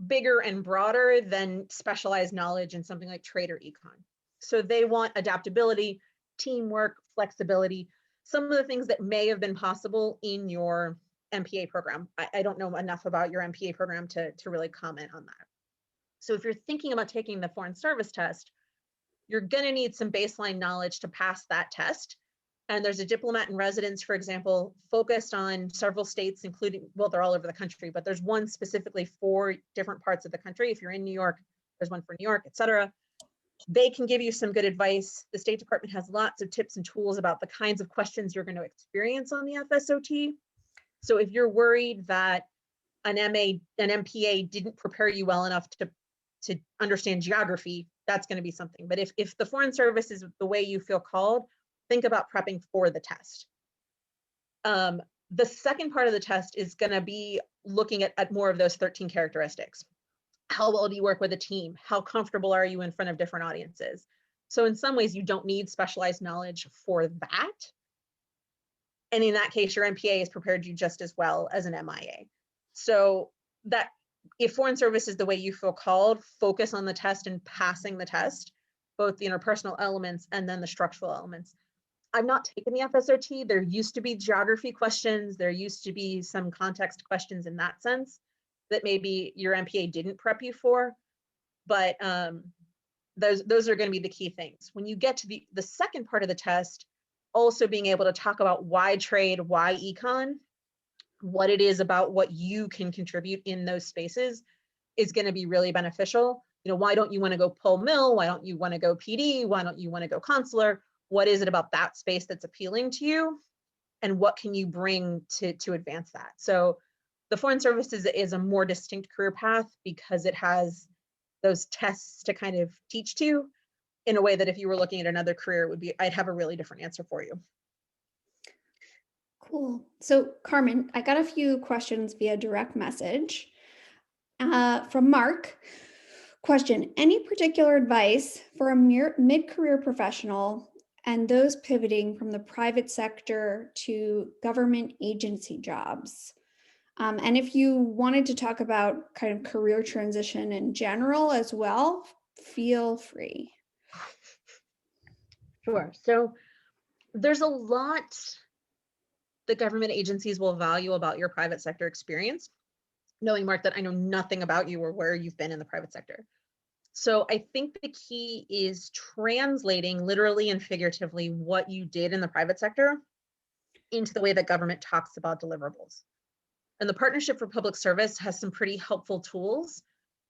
bigger and broader than specialized knowledge in something like trade or econ. So they want adaptability, teamwork, flexibility, some of the things that may have been possible in your MPA program. I don't know enough about your MPA program to really comment on that. So if you're thinking about taking the foreign service test, you're going to need some baseline knowledge to pass that test. And there's a diplomat in residence, for example, focused on several states, including, well, they're all over the country, but there's one specifically for different parts of the country. If you're in New York, there's one for New York, et cetera. They can give you some good advice. The State Department has lots of tips and tools about the kinds of questions you're going to experience on the FSOT. So if you're worried that an MPA didn't prepare you well enough to understand geography, that's going to be something. But if the Foreign Service is the way you feel called, think about prepping for the test. The second part of the test is going to be looking at more of those 13 characteristics. How well do you work with a team? How comfortable are you in front of different audiences? So in some ways, you don't need specialized knowledge for that. And in that case, your MPA has prepared you just as well as an MIA. So that if Foreign Service is the way you feel called, focus on the test and passing the test, both the interpersonal elements and then the structural elements. I've not taken the FSOT. There used to be geography questions. There used to be some context questions in that sense that maybe your MPA didn't prep you for. But those are going to be the key things. When you get to the second part of the test, also being able to talk about why trade, why econ, what it is about what you can contribute in those spaces is going to be really beneficial. You know, why don't you want to go pull mill? Why don't you want to go PD? Why don't you want to go consular? What is it about that space that's appealing to you? And what can you bring to advance that? So the Foreign Service is a more distinct career path because it has those tests to kind of teach to in a way that if you were looking at another career, it would be, I'd have a really different answer for you. Cool. So Carmen, I got a few questions via direct message from Mark. Question, any particular advice for a mid-career professional and those pivoting from the private sector to government agency jobs? And if you wanted to talk about kind of career transition in general as well, feel free. Sure. So there's a lot the government agencies will value about your private sector experience, knowing, Mark, that I know nothing about you or where you've been in the private sector. So I think the key is translating literally and figuratively what you did in the private sector into the way that government talks about deliverables. And the Partnership for Public Service has some pretty helpful tools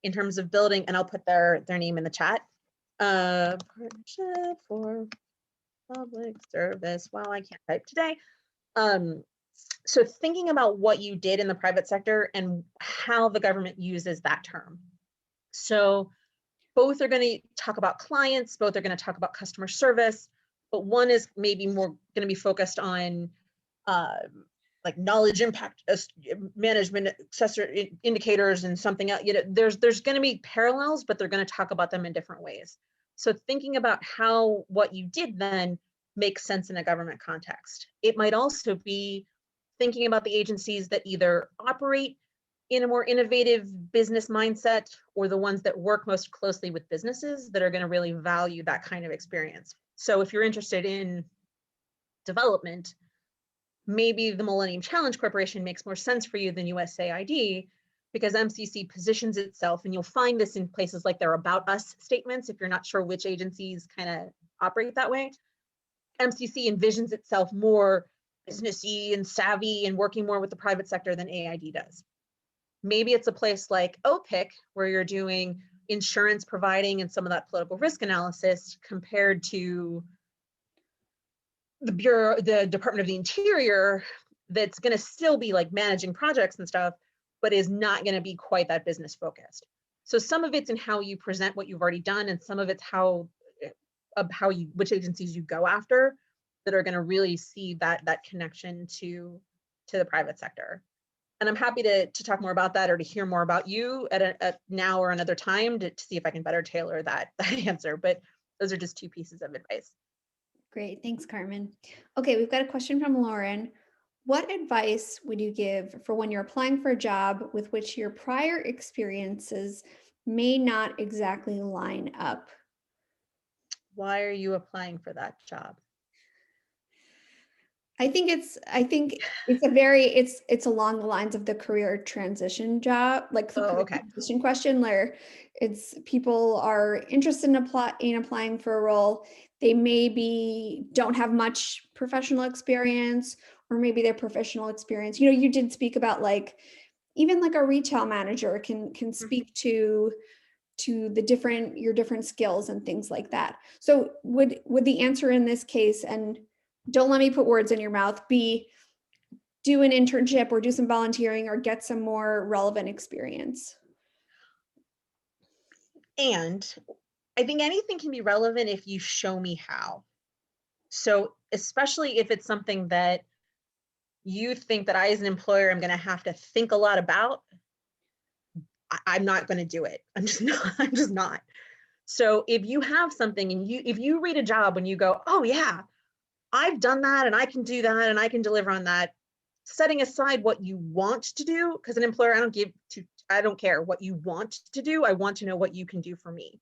in terms of building, and I'll put their name in the chat. Partnership for Public Service. Wow, I can't type today. So thinking about what you did in the private sector and how the government uses that term. So both are going to talk about clients, both are going to talk about customer service, but one is maybe more going to be focused on like knowledge impact management, accessor indicators, and something else. You know, there's going to be parallels, but they're going to talk about them in different ways. So thinking about how what you did then makes sense in a government context. It might also be thinking about the agencies that either operate in a more innovative business mindset or the ones that work most closely with businesses that are going to really value that kind of experience. So if you're interested in development, maybe the Millennium Challenge Corporation makes more sense for you than USAID because MCC positions itself, and you'll find this in places like their About Us statements if you're not sure which agencies kind of operate that way. MCC envisions itself more businessy and savvy and working more with the private sector than AID does. Maybe it's a place like OPIC where you're doing insurance providing and some of that political risk analysis compared to the Bureau, the Department of the Interior, that's going to still be like managing projects and stuff, but is not going to be quite that business focused. So some of it's in how you present what you've already done, and some of it's which agencies you go after that are going to really see that connection to the private sector. And I'm happy to talk more about that or to hear more about you at now or another time to see if I can better tailor that answer. But those are just two pieces of advice. Great, thanks, Carmen. Okay, we've got a question from Lauren. What advice would you give for when you're applying for a job with which your prior experiences may not exactly line up? Why are you applying for that job? I think it's it's along the lines of the career transition job, like the Oh, career okay. transition question, where it's people are interested in applying for a role. They maybe don't have much professional experience, or maybe their professional experience. You know, you did speak about like even like a retail manager can speak to the different your different skills and things like that. So would the answer in this case, and don't let me put words in your mouth, be do an internship or do some volunteering or get some more relevant experience? And I think anything can be relevant if you show me how. So especially if it's something that you think that I, as an employer, am going to have to think a lot about, I'm not going to do it. I'm just not. I'm just not. So if you have something and if you read a job and you go, oh yeah, I've done that and I can do that and I can deliver on that, setting aside what you want to do, because an employer, I don't care what you want to do. I want to know what you can do for me.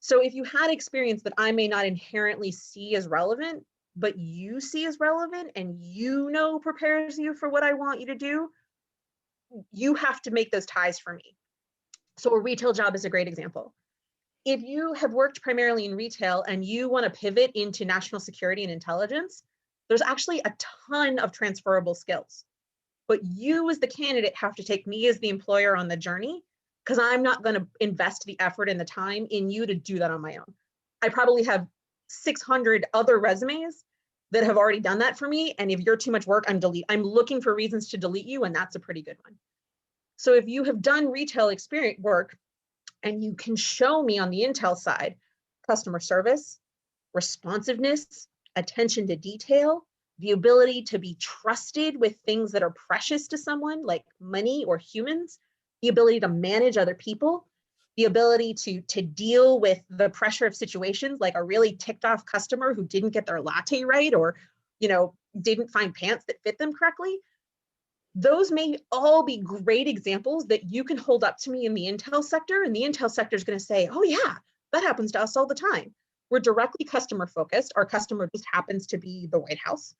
So if you had experience that I may not inherently see as relevant, but you see as relevant and you know prepares you for what I want you to do, you have to make those ties for me. So a retail job is a great example. If you have worked primarily in retail and you want to pivot into national security and intelligence, there's actually a ton of transferable skills. But you as the candidate have to take me as the employer on the journey, because I'm not going to invest the effort and the time in you to do that on my own. I probably have 600 other resumes that have already done that for me. And if you're too much work, I'm looking for reasons to delete you, and that's a pretty good one. So if you have done retail experience work and you can show me on the Intel side, customer service, responsiveness, attention to detail, the ability to be trusted with things that are precious to someone like money or humans, the ability to manage other people, the ability to deal with the pressure of situations like a really ticked off customer who didn't get their latte right, or didn't find pants that fit them correctly. Those may all be great examples that you can hold up to me in the Intel sector, and the Intel sector is going to say, oh yeah, that happens to us all the time. We're directly customer focused. Our customer just happens to be the White House.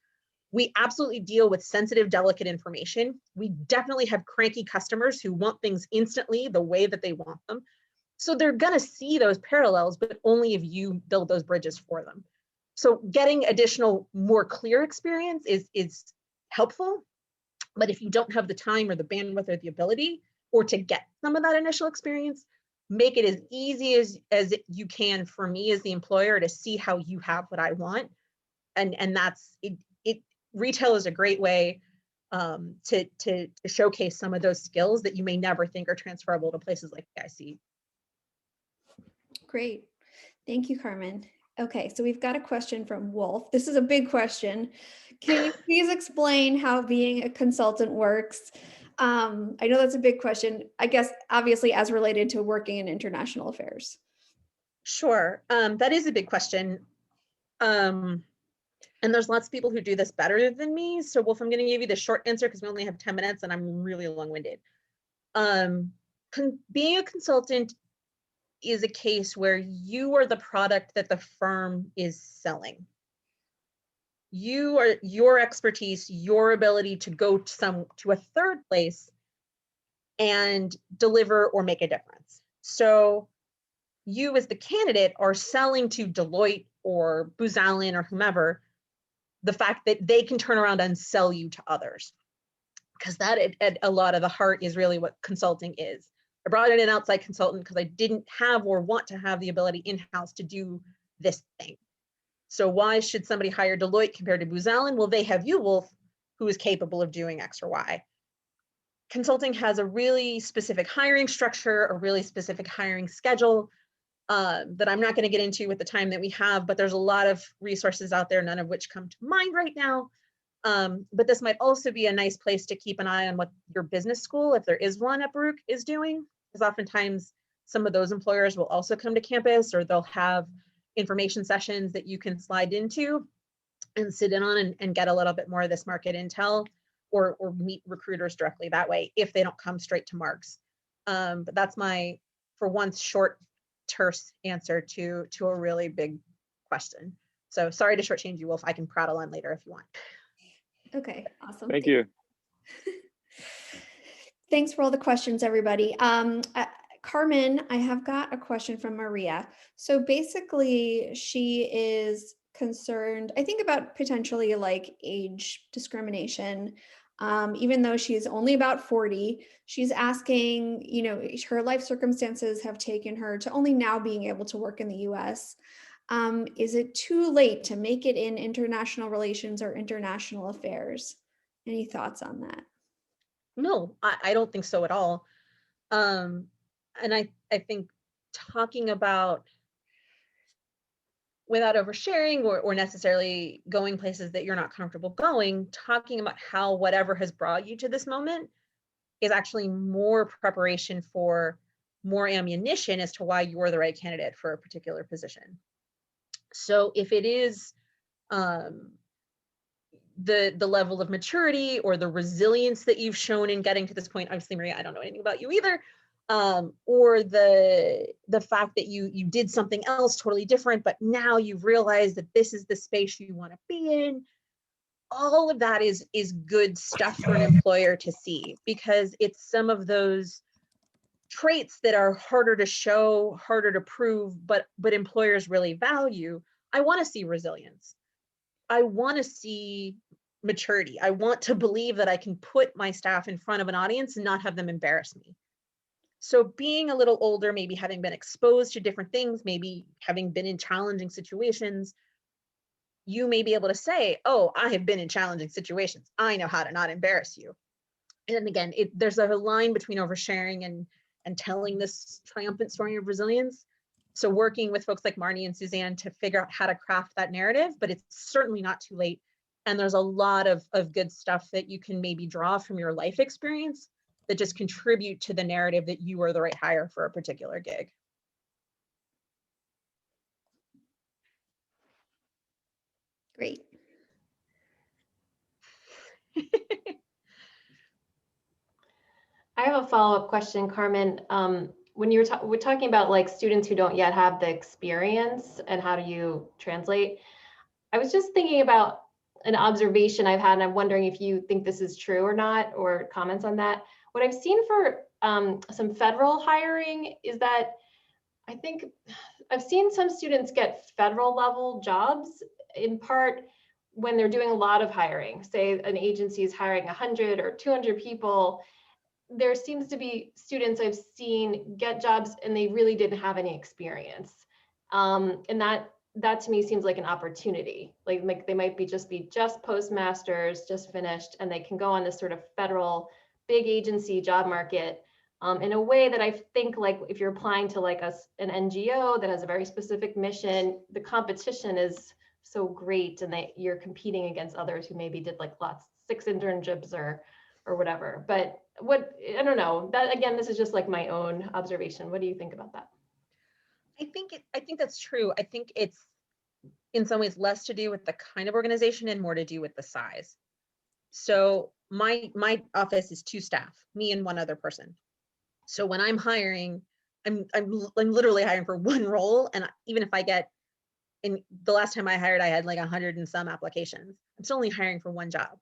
We absolutely deal with sensitive, delicate information. We definitely have cranky customers who want things instantly the way that they want them. So they're going to see those parallels, but only if you build those bridges for them. So getting additional, more clear experience is helpful. But if you don't have the time or the bandwidth or the ability, or to get some of that initial experience, make it as easy as you can for me as the employer to see how you have what I want. And that's it. Retail is a great way to showcase some of those skills that you may never think are transferable to places like IC. Great. Thank you, Carmen. Okay, so we've got a question from Wolf. This is a big question. Can you please explain how being a consultant works? I know that's a big question, I guess, obviously, as related to working in international affairs. Sure. That is a big question. And there's lots of people who do this better than me. So Wolf, I'm going to give you the short answer because we only have 10 minutes and I'm really long-winded. Being a consultant is a case where you are the product that the firm is selling. You are your expertise, your ability to go to a third place and deliver or make a difference. So you as the candidate are selling to Deloitte or Booz Allen or whomever the fact that they can turn around and sell you to others, because that at a lot of the heart is really what consulting is. I brought in an outside consultant because I didn't have or want to have the ability in-house to do this thing. So why should somebody hire Deloitte compared to Booz Allen? Well, they have you, Wolf, who is capable of doing X or Y. Consulting has a really specific hiring structure, a really specific hiring schedule that I'm not going to get into with the time that we have, but there's a lot of resources out there, none of which come to mind right now. But this might also be a nice place to keep an eye on what your business school, if there is one at Baruch, is doing, because oftentimes some of those employers will also come to campus, or they'll have information sessions that you can slide into and sit in on and get a little bit more of this market intel, or meet recruiters directly that way if they don't come straight to Marks. But that's my, for once, short, terse answer to a really big question. So sorry to shortchange you, Wolf. I can prattle on later if you want. Okay, awesome. Thank you. Thanks for all the questions, everybody. Carmen, I have got a question from Maria. So basically, she is concerned, I think, about potentially like age discrimination. Even though she's only about 40, she's asking, you know, her life circumstances have taken her to only now being able to work in the US. Is it too late to make it in international relations or international affairs? Any thoughts on that? No, I don't think so at all. And I think talking about, without oversharing or necessarily going places that you're not comfortable going, talking about how whatever has brought you to this moment is actually more preparation for more ammunition as to why you're the right candidate for a particular position. So if it is the level of maturity or the resilience that you've shown in getting to this point, obviously, Maria, I don't know anything about you either, or the fact that you did something else totally different, but now you've realized that this is the space you want to be in. All of that is good stuff for an employer to see, because it's some of those traits that are harder to show, harder to prove, but employers really value. I want to see resilience. I want to see maturity. I want to believe that I can put my staff in front of an audience and not have them embarrass me. So being a little older, maybe having been exposed to different things, maybe having been in challenging situations, you may be able to say, oh, I have been in challenging situations. I know how to not embarrass you. And again, there's a line between oversharing and telling this triumphant story of resilience. So working with folks like Marnie and Suzanne to figure out how to craft that narrative, but it's certainly not too late. And there's a lot of good stuff that you can maybe draw from your life experience that just contribute to the narrative that you are the right hire for a particular gig. Great. I have a follow-up question, Carmen. When we're talking about like students who don't yet have the experience and how do you translate, I was just thinking about an observation I've had, and I'm wondering if you think this is true or not, or comments on that. What I've seen for some federal hiring is that I think I've seen some students get federal level jobs in part when they're doing a lot of hiring. Say an agency is hiring 100 or 200 people. There seems to be students I've seen get jobs and they really didn't have any experience. And that to me seems like an opportunity. Like they might be just postmasters, just finished, and they can go on this sort of federal big agency job market in a way that I think, like if you're applying to like an NGO that has a very specific mission, the competition is so great, and you're competing against others who maybe did like 6 internships or whatever. But I don't know, that again, this is just like my own observation. What do you think about that? I think that's true. I think it's in some ways less to do with the kind of organization and more to do with the size. So my office is 2 staff, me and 1 other person. So when I'm hiring, I'm literally hiring for 1 role, and even if I get, in the last time I hired, I had like 100 and some applications. I'm still only hiring for 1 job.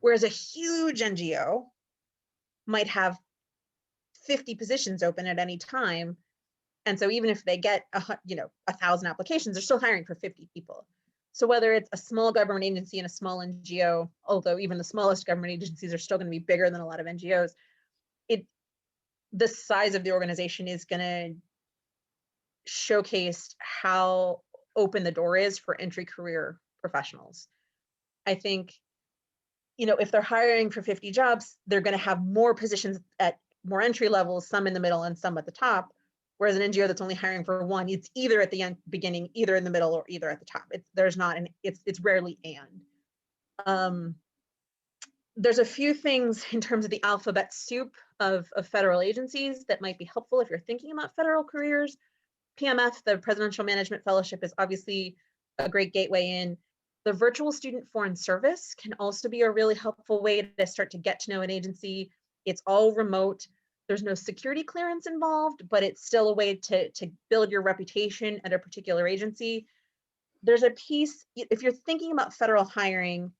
Whereas a huge NGO might have 50 positions open at any time. And so even if they get 1,000 applications, they're still hiring for 50 people. So whether it's a small government agency and a small NGO, although even the smallest government agencies are still going to be bigger than a lot of NGOs, the size of the organization is going to showcase how open the door is for entry career professionals. I think, if they're hiring for 50 jobs, they're going to have more positions at more entry levels, some in the middle and some at the top. Whereas an NGO that's only hiring for 1, it's either at the beginning, either in the middle, or either at the top. It's rarely and. There's a few things in terms of the alphabet soup of federal agencies that might be helpful if you're thinking about federal careers. PMF, the Presidential Management Fellowship, is obviously a great gateway in. The Virtual Student Foreign Service can also be a really helpful way to start to get to know an agency. It's all remote. There's no security clearance involved, but it's still a way to build your reputation at a particular agency. There's a piece, if you're thinking about federal hiring,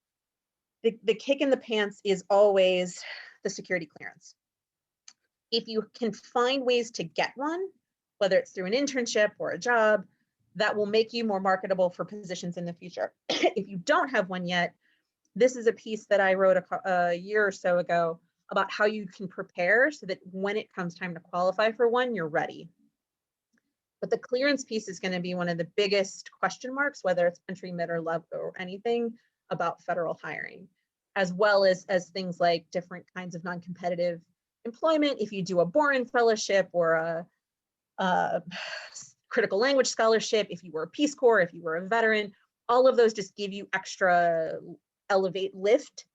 the kick in the pants is always the security clearance. If you can find ways to get one, whether it's through an internship or a job, that will make you more marketable for positions in the future. If you don't have one yet, this is a piece that I wrote a year or so ago about how you can prepare so that when it comes time to qualify for one, you're ready. But the clearance piece is going to be one of the biggest question marks, whether it's entry, mid, or level, or anything about federal hiring, as well as things like different kinds of non-competitive employment. If you do a Boren Fellowship or a critical language scholarship, if you were a Peace Corps, if you were a veteran, all of those just give you extra lift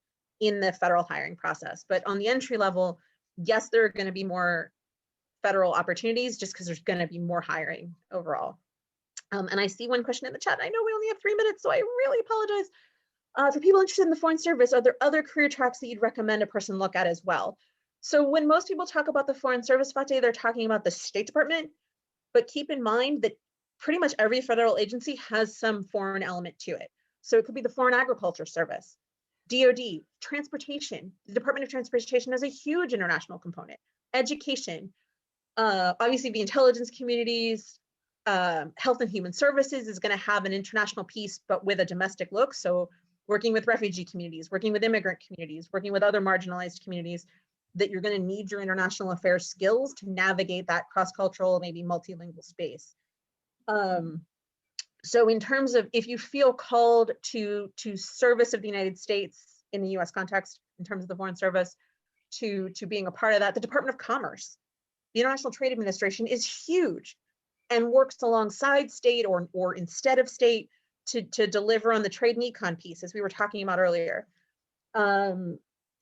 in the federal hiring process. But on the entry level, yes, there are going to be more federal opportunities just because there's going to be more hiring overall. And I see one question in the chat. I know we only have 3 minutes, so I really apologize. For people interested in the Foreign Service, are there other career tracks that you'd recommend a person look at as well? So when most people talk about the Foreign Service, Fateh, they're talking about the State Department, but keep in mind that pretty much every federal agency has some foreign element to it. So it could be the Foreign Agriculture Service, DoD, transportation. The Department of Transportation has a huge international component. Education, obviously the intelligence communities, Health and Human Services is going to have an international piece, but with a domestic look. So working with refugee communities, working with immigrant communities, working with other marginalized communities, that you're going to need your international affairs skills to navigate that cross-cultural, maybe multilingual space. So in terms of if you feel called to service of the United States in the US context, in terms of the Foreign Service, to being a part of that, the Department of Commerce, the International Trade Administration is huge and works alongside state or instead of state to deliver on the trade and econ piece, as we were talking about earlier.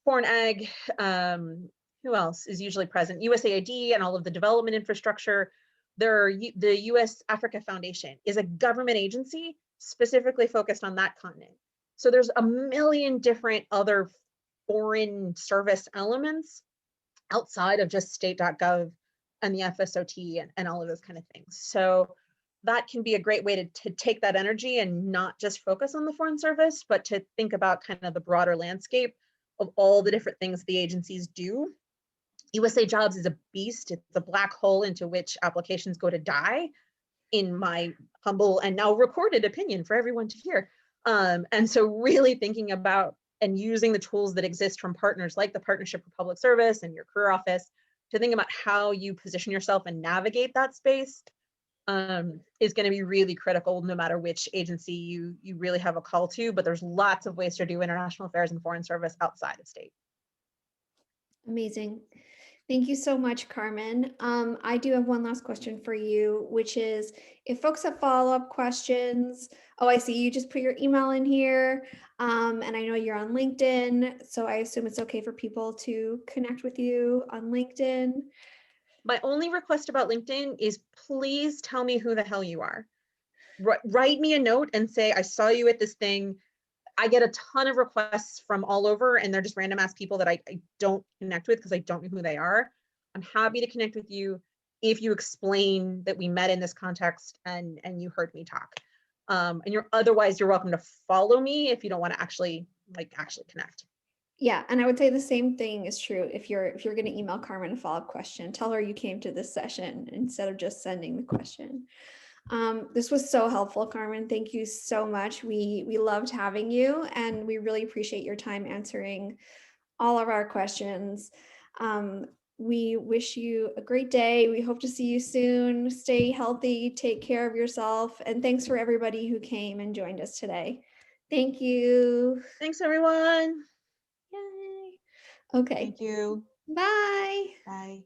Foreign ag, who else is usually present? USAID and all of the development infrastructure. The US Africa Foundation is a government agency specifically focused on that continent. So there's a million different other foreign service elements outside of just state.gov and the FSOT and all of those kind of things. So that can be a great way to take that energy and not just focus on the Foreign Service, but to think about kind of the broader landscape of all the different things the agencies do. USA Jobs is a beast. It's a black hole into which applications go to die, in my humble and now recorded opinion for everyone to hear. And so really thinking about and using the tools that exist from partners like the Partnership for Public Service and your career office to think about how you position yourself and navigate that space is going to be really critical no matter which agency you really have a call to, but there's lots of ways to do international affairs and foreign service outside of state. Amazing. Thank you so much, Carmen. I do have one last question for you, which is if folks have follow-up questions, oh, I see you just put your email in here. And I know you're on LinkedIn, so I assume it's okay for people to connect with you on LinkedIn. My only request about LinkedIn is please tell me who the hell you are. Write me a note and say, I saw you at this thing. I get a ton of requests from all over and they're just random ass people that I don't connect with because I don't know who they are. I'm happy to connect with you if you explain that we met in this context and you heard me talk. And you're welcome to follow me if you don't want to actually connect. Yeah, and I would say the same thing is true if you're going to email Carmen a follow-up question. Tell her you came to this session instead of just sending the question. This was so helpful, Carmen. Thank you so much. We loved having you, and we really appreciate your time answering all of our questions. We wish you a great day. We hope to see you soon. Stay healthy, take care of yourself, and thanks for everybody who came and joined us today. Thank you. Thanks, everyone. Yay. Okay. Thank you. Bye. Bye.